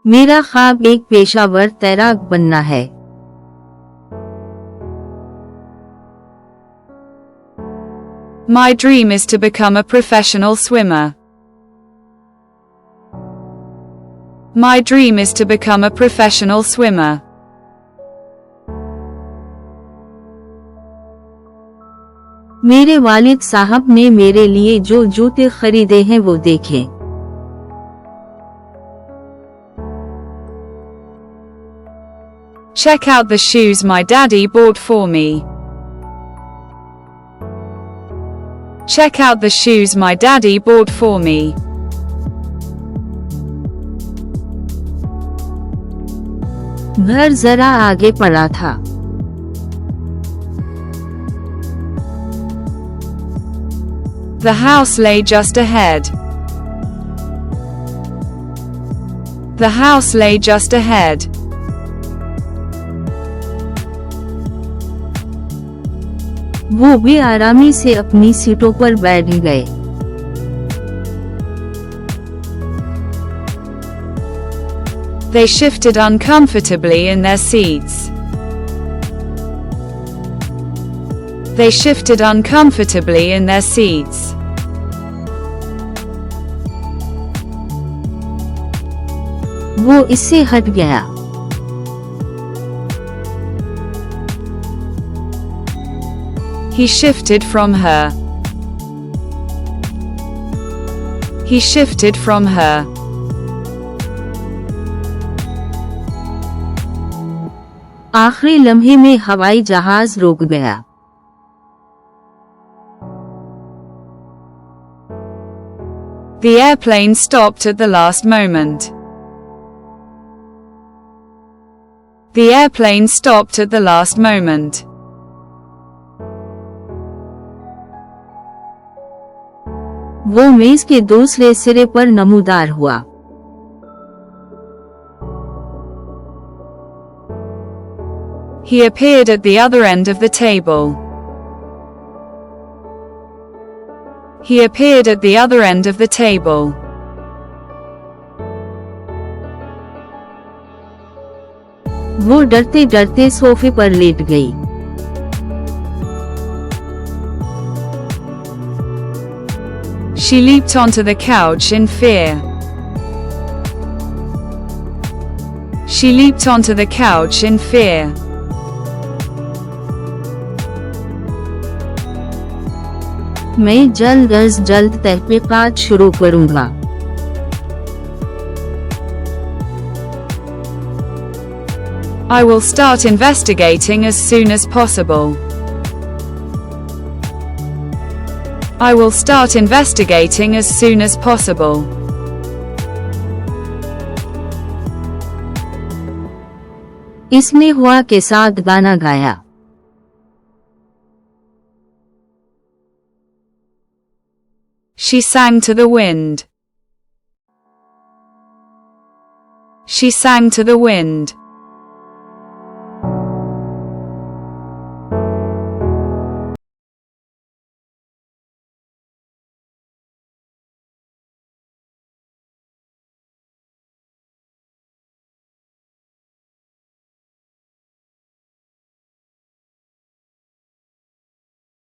मेरा ख्वाब एक पेशावर तैराक बनना है। My dream is to become a professional swimmer. My dream is to become a professional swimmer. मेरे वालिद साहब ने मेरे लिए जो जूते खरीदे हैं वो देखें। Check out the shoes my daddy bought for me. Check out the shoes my daddy bought for me. घर जरा आगे पड़ा था। The house lay just ahead. The house lay just ahead. वो भी आरामी से अपनी सीटों पर बैठ गए। They shifted uncomfortably in their seats. They shifted uncomfortably in their seats. वो इससे हट गया। He shifted from her. He shifted from her. आखिरी लम्हे में हवाई जहाज रुक गया। The airplane stopped at the last moment. The airplane stopped at the last moment. वो मेज के दूसरे सिरे पर नमूदार हुआ। He appeared at the other end of the table. He appeared at the other end of the table. वो डरते डरते सोफे पर लेट गई। She leaped onto the couch in fear. She leaped onto the couch in fear. मैं जल्द अज जल्द तहकीकात शुरू करूंगा। I will start investigating as soon as possible. I will start investigating as soon as possible. इसने हुआ के साथ गाना गाया। She sang to the wind. She sang to the wind.